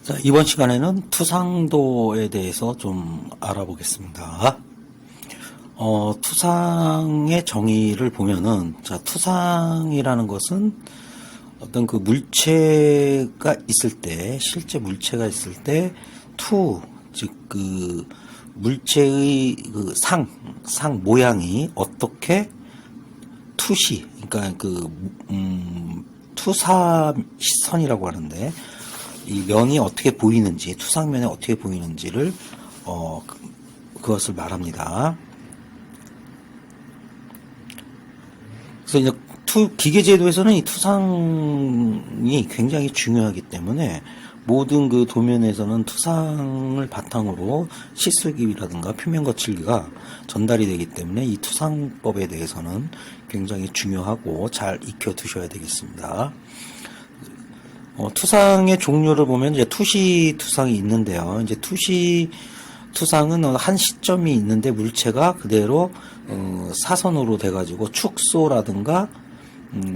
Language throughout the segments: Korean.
자, 이번 시간에는 투상도에 대해서 좀 알아보겠습니다. 투상의 정의를 보면은, 자, 투상이라는 것은 어떤 그 물체가 있을 때, 실제 물체가 있을 때, 즉, 그, 물체의 그 상 모양이 어떻게 그러니까 투사선이라고 하는데, 이 면이 어떻게 보이는지, 투상면이 어떻게 보이는지를, 그것을 말합니다. 그래서 이제 기계제도에서는 이 투상이 굉장히 중요하기 때문에 모든 그 도면에서는 투상을 바탕으로 시슬기라든가 표면 거칠기가 전달이 되기 때문에 이 투상법에 대해서는 굉장히 중요하고 잘 익혀 두셔야 되겠습니다. 투상의 종류를 보면 이제 투시 투상이 있는데요. 이제 투시 투상은 한 시점이 있는데 물체가 그대로 사선으로 돼가지고 축소라든가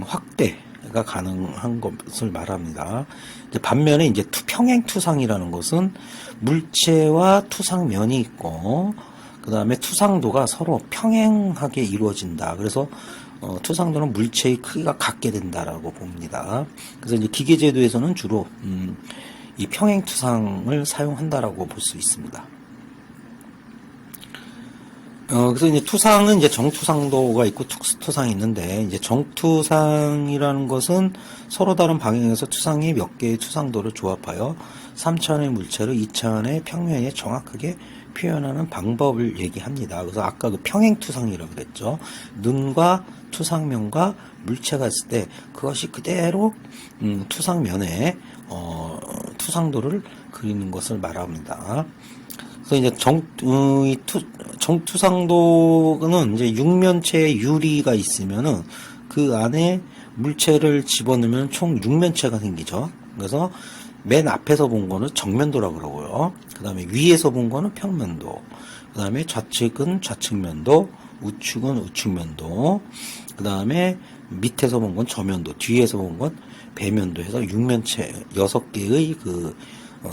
확대가 가능한 것을 말합니다. 이제 반면에 이제 평행 투상이라는 것은 물체와 투상면이 있고 그 다음에 투상도가 서로 평행하게 이루어진다. 그래서 투상도는 물체의 크기가 같게 된다라고 봅니다. 그래서 이제 기계제도에서는 주로 이 평행 투상을 사용한다라고 볼 수 있습니다. 그래서 이제 투상은 이제 정투상도가 있고 특수투상이 있는데, 이제 정투상이라는 것은 서로 다른 방향에서 투상이 몇 개의 투상도를 조합하여 3차원의 물체를 2차원의 평면에 정확하게 표현하는 방법을 얘기합니다. 그래서 아까 그 평행투상이라고 그랬죠. 눈과 투상면과 물체가 있을 때 그것이 그대로 투상면에 투상도를 그리는 것을 말합니다. 그래서 이제 정투상도는 이제 육면체에 유리가 있으면은 그 안에 물체를 집어넣으면 총 6면체가 생기죠. 그래서 맨 앞에서 본 거는 정면도라고 그러고요. 그 다음에 위에서 본 거는 평면도. 그 다음에 좌측은 좌측면도, 우측은 우측면도. 그 다음에 밑에서 본 건 저면도, 뒤에서 본 건 배면도 해서 6면체, 6개의 그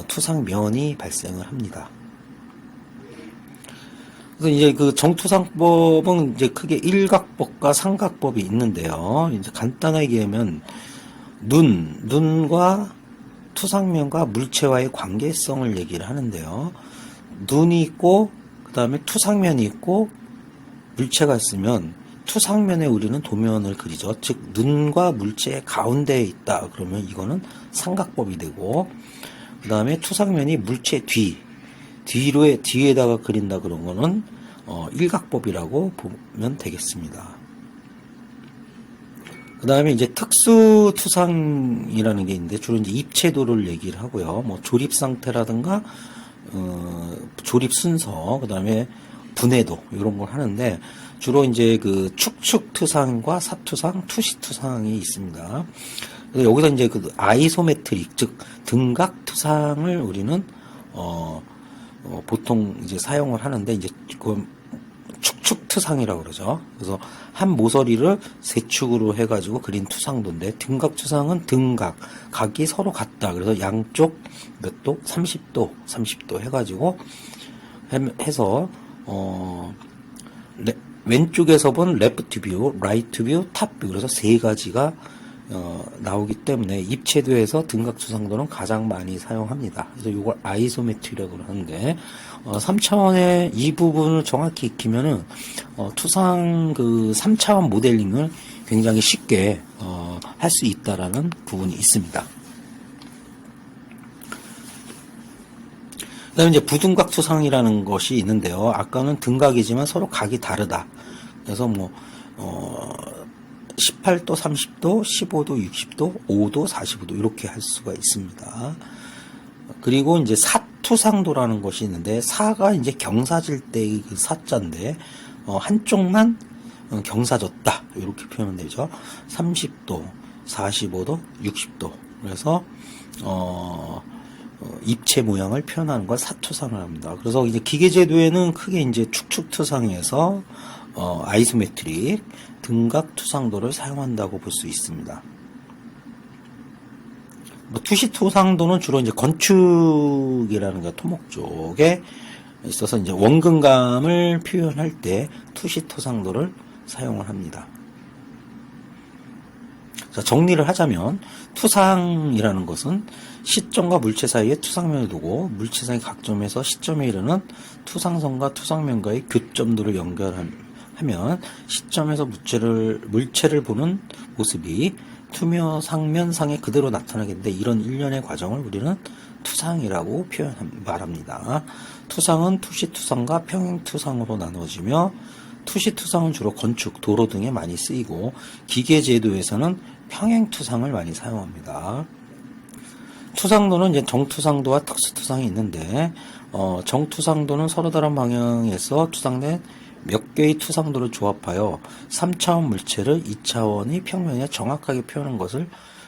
투상면이 발생을 합니다. 그래서 이제 그 정투상법은 이제 크게 일각법과 삼각법이 있는데요. 이제 간단하게 얘기하면 눈과 투상면과 물체와의 관계성을 얘기를 하는데요. 눈이 있고 그 다음에 투상면이 있고 물체가 있으면 투상면에 우리는 도면을 그리죠. 즉 눈과 물체의 가운데에 있다 그러면 이거는 삼각법이 되고, 그 다음에 투상면이 물체 뒤에다가 그린다 그런 거는 일각법이라고 보면 되겠습니다. 그 다음에 이제 특수투상이라는 게 있는데 주로 이제 입체도를 얘기를 하고요. 뭐 조립 상태라든가 조립 순서, 그 다음에 분해도 이런 걸 하는데 주로 이제 그 축축투상과 사투상, 투시투상이 있습니다. 그래서 여기서 이제 그 아이소메트릭, 즉 등각투상을 우리는 보통 이제 사용을 하는데, 이제 그 축축투상이라고 그러죠. 그래서 한 모서리를 세 축으로 해가지고 그린 투상도인데, 등각투상은 각이 서로 같다. 그래서 양쪽 몇 도? 30도 해가지고 해서 왼쪽에서 본 레프트 뷰, 라이트 뷰, 탑 뷰, 그래서 세 가지가 나오기 때문에 입체도에서 등각투상도는 가장 많이 사용합니다. 그래서 이걸 아이소메트리라고 하는데, 3차원의 이 부분을 정확히 익히면은 투상 그 3차원 모델링을 굉장히 쉽게 할 수 있다라는 부분이 있습니다. 그다음에 이제 부등각 투상이라는 것이 있는데요. 아까는 등각이지만 서로 각이 다르다. 그래서 18도, 30도, 15도, 60도, 5도, 45도 이렇게 할 수가 있습니다. 그리고 이제 사투상도라는 것이 있는데, 사가 이제 경사질 때의 그 사자인데 한쪽만 경사졌다 이렇게 표현되죠. 30도, 45도, 60도. 그래서 입체 모양을 표현하는 걸 사투상을 합니다. 그래서 이제 기계제도에는 크게 이제 축축투상에서 아이소메트릭, 등각 투상도를 사용한다고 볼 수 있습니다. 뭐 투시 투상도는 주로 이제 건축이라는 게 토목 쪽에 있어서 이제 원근감을 표현할 때 투시 투상도를 사용을 합니다. 자, 정리를 하자면 투상이라는 것은 시점과 물체 사이에 투상면을 두고 물체상의 각점에서 시점에 이르는 투상선과 투상면과의 교점도를 연결하면 시점에서 물체를 보는 모습이 투며 상면상에 그대로 나타나겠는데, 이런 일련의 과정을 우리는 투상이라고 말합니다. 투상은 투시투상과 평행투상으로 나누어지며, 투시투상은 주로 건축, 도로 등에 많이 쓰이고 기계제도에서는 평행투상을 많이 사용합니다. 투상도는 이제 정투상도와 특수투상이 있는데, 정투상도는 서로 다른 방향에서 투상된 몇 개의 투상도를 조합하여 3차원 물체를 2차원의 평면에 정확하게 표현한 것을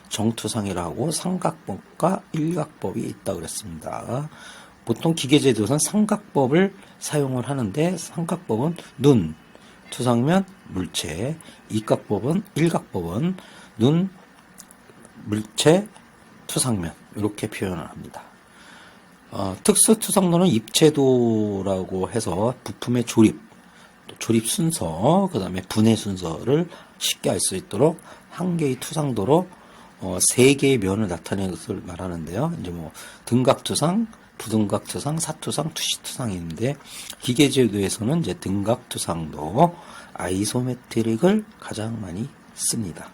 정투상이라고, 삼각법과 일각법이 있다 그랬습니다. 보통 기계제도에서는 삼각법을 사용을 하는데, 삼각법은 눈, 투상면, 물체, 일각법은 눈, 물체, 투상면, 이렇게 표현을 합니다. 특수투상도는 입체도라고 해서 부품의 조립 순서, 그 다음에 분해 순서를 쉽게 알 수 있도록 한 개의 투상도로 3개의 면을 나타내는 것을 말하는데요. 이제 뭐 등각투상, 부등각투상, 사투상, 투시투상이 있는데, 기계제도에서는 이제 등각투상도, 아이소메트릭을 가장 많이 씁니다.